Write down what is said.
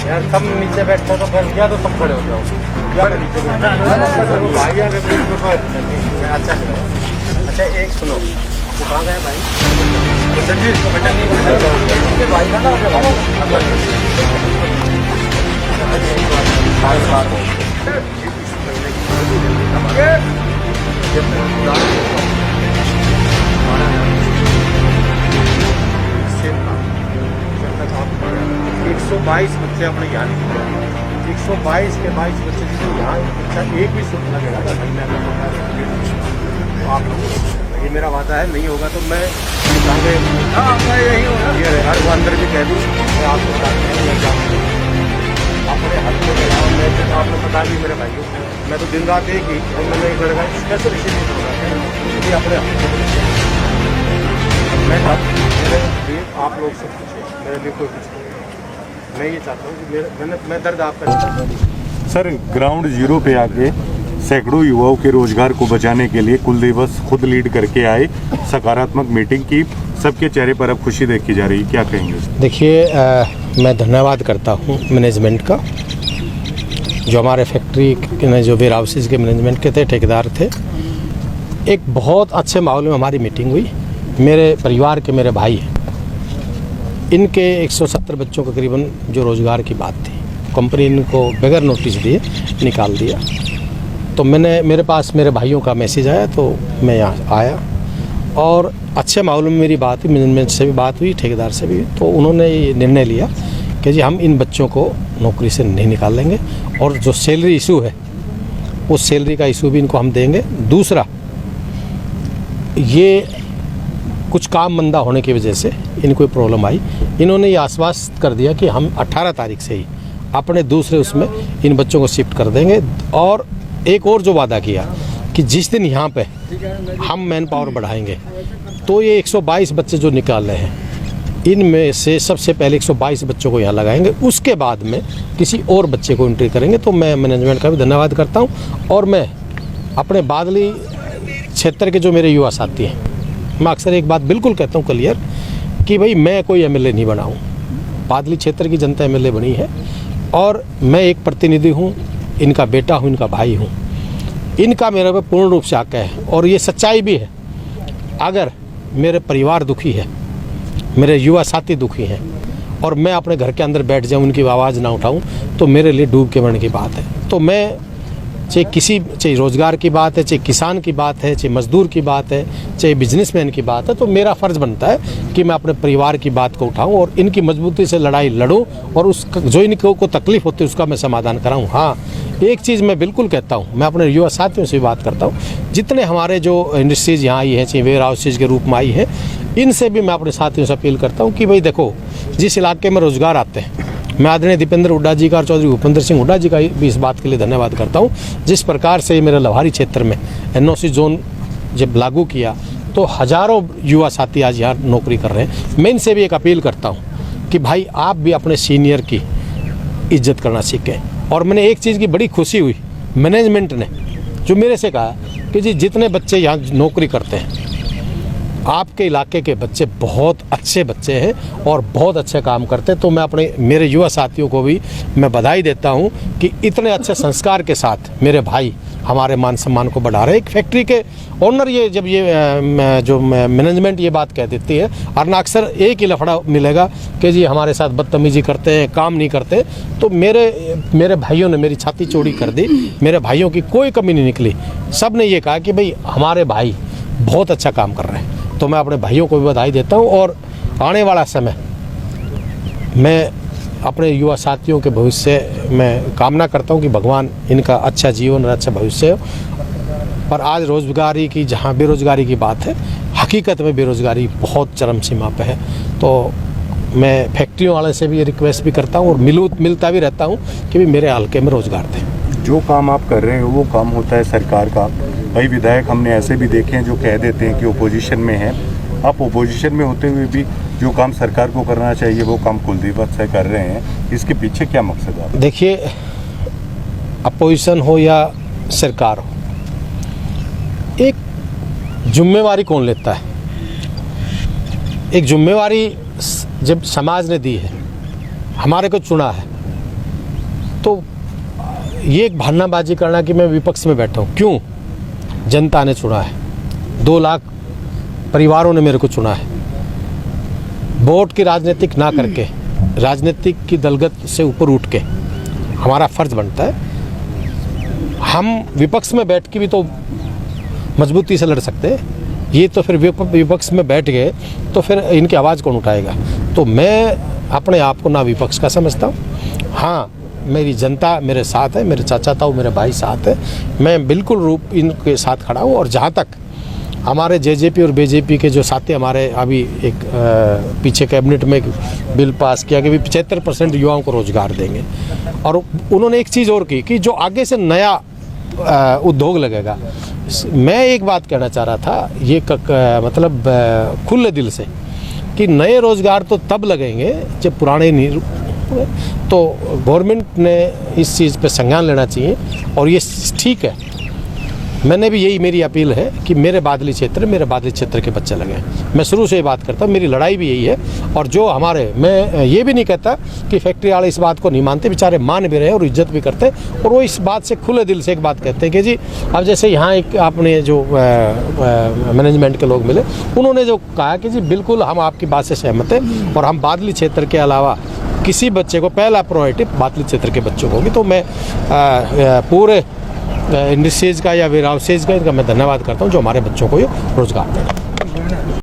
यार सब नीचे बैठो तो फिर क्या, तो सब खड़े हो जाओ नीचे भाई। अच्छा अच्छा, एक सुनो, कहाँ गए भाई? भाई का ना 122 बच्चे अपने यहाँ निकले, 122 के 22 बच्चे जिसको यहाँ बच्चा एक भी सुन लगेगा तो आप ये मेरा वादा है, नहीं होगा तो मैं यही होगा। हर वो अंदर भी कह दूँ, मैं आपको बताते हैं अपने हाथ में लगाओ। मैं आपने बता दी मेरे भाइयों, मैं तो दिन रात एक ही, और मैंने एक लड़का स्पेशल इसीलिए होगा क्योंकि अपने मैं मेरे लिए आप लोग सब कुछ है, मेरे लिए कोई कुछ नहीं। मैं ये चाहता हूँ कि मैं दर्द आपका चाहता हूँ। सर, ग्राउंड जीरो पे आके सैकड़ों युवाओं के रोजगार को बचाने के लिए कुल दिवस खुद लीड करके आए, सकारात्मक मीटिंग की, सबके चेहरे पर अब खुशी देखी जा रही है, क्या कहेंगे? देखिए, मैं धन्यवाद करता हूँ मैनेजमेंट का, जो हमारे फैक्ट्री के जो वेयर हाउसेज के मैनेजमेंट के थे, ठेकेदार थे। एक बहुत अच्छे माहौल में हमारी मीटिंग हुई। मेरे परिवार के मेरे भाई हैं, इनके 170 बच्चों को करीबन जो रोज़गार की बात थी, कंपनी इनको बगैर नोटिस दिए निकाल दिया। तो मेरे पास मेरे भाइयों का मैसेज आया तो मैं यहाँ आया और अच्छे माहौल में मेरी बात हुई, मैनेजमेंट से भी बात हुई, ठेकेदार से भी। तो उन्होंने ये निर्णय लिया कि जी हम इन बच्चों को नौकरी से नहीं निकालेंगे और जो सैलरी इशू है उस सैलरी का इशू भी इनको हम देंगे। दूसरा, ये कुछ काम मंदा होने की वजह से इनको प्रॉब्लम आई, इन्होंने ये आश्वस्त कर दिया कि हम 18 तारीख से ही अपने दूसरे उसमें इन बच्चों को शिफ्ट कर देंगे। और एक और जो वादा किया कि जिस दिन यहाँ पे हम मैन पावर बढ़ाएंगे तो ये 122 बच्चे जो निकाल रहे हैं, इनमें से सबसे पहले 122 बच्चों को यहाँ लगाएंगे, उसके बाद में किसी और बच्चे को एंट्री करेंगे। तो मैं मैनेजमेंट का भी धन्यवाद करता हूँ। और मैं अपने बादली क्षेत्र के जो मेरे युवा साथी हैं, मैं अक्सर एक बात बिल्कुल कहता हूँ क्लियर कि भाई मैं कोई एमएलए नहीं बना हूँ, बादली क्षेत्र की जनता एमएलए बनी है और मैं एक प्रतिनिधि हूँ, इनका बेटा हूँ, इनका भाई हूँ। इनका मेरे पे पूर्ण रूप से हक है और ये सच्चाई भी है। अगर मेरे परिवार दुखी है, मेरे युवा साथी दुखी हैं और मैं अपने घर के अंदर बैठ जाऊँ, उनकी आवाज़ ना उठाऊँ, तो मेरे लिए डूब के मरने की बात है। तो मैं चाहे रोज़गार की बात है, चाहे किसान की बात है, चाहे मज़दूर की बात है, चाहे बिजनेसमैन की बात है, तो मेरा फ़र्ज़ बनता है कि मैं अपने परिवार की बात को उठाऊं और इनकी मजबूती से लड़ाई लड़ूं और उस जो इनको को तकलीफ़ होती है उसका मैं समाधान कराऊं। हाँ, एक चीज़ मैं बिल्कुल कहता हूं, मैं अपने युवा साथियों से भी बात करता हूं, जितने हमारे जो इंडस्ट्रीज़ यहाँ आई हैं, चाहे वेयर हाउसेज के रूप में आई है, इनसे भी मैं अपने साथियों से अपील करता हूँ कि भाई देखो, जिस इलाके में रोज़गार आते हैं, मैं आदरणीय दीपेंद्र हुड्डा जी का और चौधरी भूपेंद्र सिंह हुड्डा जी का भी इस बात के लिए धन्यवाद करता हूं। जिस प्रकार से मेरे लवारी क्षेत्र में एनओसी जोन जब लागू किया तो हज़ारों युवा साथी आज यहाँ नौकरी कर रहे हैं। मैं इनसे भी एक अपील करता हूं कि भाई आप भी अपने सीनियर की इज्जत करना सीखें। और मैंने एक चीज़ की बड़ी खुशी हुई, मैनेजमेंट ने जो मेरे से कहा कि जी जितने बच्चे यहाँ नौकरी करते हैं, आपके इलाके के बच्चे बहुत अच्छे बच्चे हैं और बहुत अच्छे काम करते हैं। तो मैं मेरे युवा साथियों को भी मैं बधाई देता हूं कि इतने अच्छे संस्कार के साथ मेरे भाई हमारे मान सम्मान को बढ़ा रहे हैं। एक फैक्ट्री के ओनर ये जब ये जो मैनेजमेंट ये बात कह देती है, और अक्सर एक ही लफड़ा मिलेगा कि जी हमारे साथ बदतमीजी करते हैं, काम नहीं करते, तो मेरे भाइयों ने मेरी छाती चौड़ी कर दी। मेरे भाइयों की कोई कमी नहीं निकली, सब ने ये कहा कि भाई हमारे भाई बहुत अच्छा काम कर रहे हैं। तो मैं अपने भाइयों को भी बधाई देता हूं और आने वाला समय मैं अपने युवा साथियों के भविष्य में कामना करता हूं कि भगवान इनका अच्छा जीवन और अच्छा भविष्य हो। पर आज रोज़गारी की जहां बेरोज़गारी की बात है, हकीकत में बेरोज़गारी बहुत चरम सीमा पे है। तो मैं फैक्ट्रियों वाले से भी रिक्वेस्ट भी करता हूं और मिलता भी रहता हूं कि भी मेरे हल्के में रोज़गार दें। जो काम आप कर रहे हो वो काम होता है सरकार का। कई विधायक हमने ऐसे भी देखे हैं जो कह देते हैं कि ओपोजिशन में हैं। आप ओपोजिशन में होते हुए भी जो काम सरकार को करना चाहिए वो काम कुलदीप से कर रहे हैं, इसके पीछे क्या मकसद है? देखिए, अपोजिशन हो या सरकार हो, एक जिम्मेवारी कौन लेता है? एक जिम्मेवारी जब समाज ने दी है, हमारे को चुना है, तो ये एक बहानाबाजी करना कि मैं विपक्ष में बैठा हूँ, क्यों? जनता ने चुना है, 2 लाख परिवारों ने मेरे को चुना है। वोट की राजनीतिक ना करके, राजनीतिक की दलगत से ऊपर उठ के हमारा फर्ज बनता है। हम विपक्ष में बैठ के भी तो मजबूती से लड़ सकते हैं, ये तो फिर विपक्ष में बैठ गए तो फिर इनकी आवाज़ कौन उठाएगा? तो मैं अपने आप को ना विपक्ष का समझता हूँ। हाँ, मेरी जनता मेरे साथ है, मेरे चाचा ताऊ मेरे भाई साथ है, मैं बिल्कुल रूप इनके साथ खड़ा हूँ। और जहाँ तक हमारे जेजेपी और बीजेपी के जो साथी, हमारे अभी एक पीछे कैबिनेट में एक बिल पास किया कि 75% युवाओं को रोजगार देंगे। और उन्होंने एक चीज़ और की कि जो आगे से नया उद्योग लगेगा। मैं एक बात कहना चाह रहा था, ये मतलब खुले दिल से, कि नए रोजगार तो तब लगेंगे जब पुराने नहीं। तो गवर्नमेंट ने इस चीज़ पे संज्ञान लेना चाहिए और ये ठीक है। मैंने भी यही, मेरी अपील है कि मेरे बादली क्षेत्र के बच्चे लगे। मैं शुरू से ये बात करता हूँ, मेरी लड़ाई भी यही है। और जो हमारे, मैं ये भी नहीं कहता कि फैक्ट्री वाले इस बात को नहीं मानते, बेचारे मान भी रहे और इज्जत भी करते हैं। और वो इस बात से खुले दिल से एक बात कहते हैं कि जी, अब जैसे यहाँ एक आपने जो मैनेजमेंट के लोग मिले, उन्होंने जो कहा कि जी बिल्कुल हम आपकी बात से सहमत हैं और हम बादली क्षेत्र के अलावा किसी बच्चे को पहला प्रायोरिटी बादली क्षेत्र के बच्चों को होगी। तो मैं पूरे इंडस्ट्रीज़ का या वेयर हाउसेज का इनका मैं धन्यवाद करता हूँ जो हमारे बच्चों को ये रोजगार दें।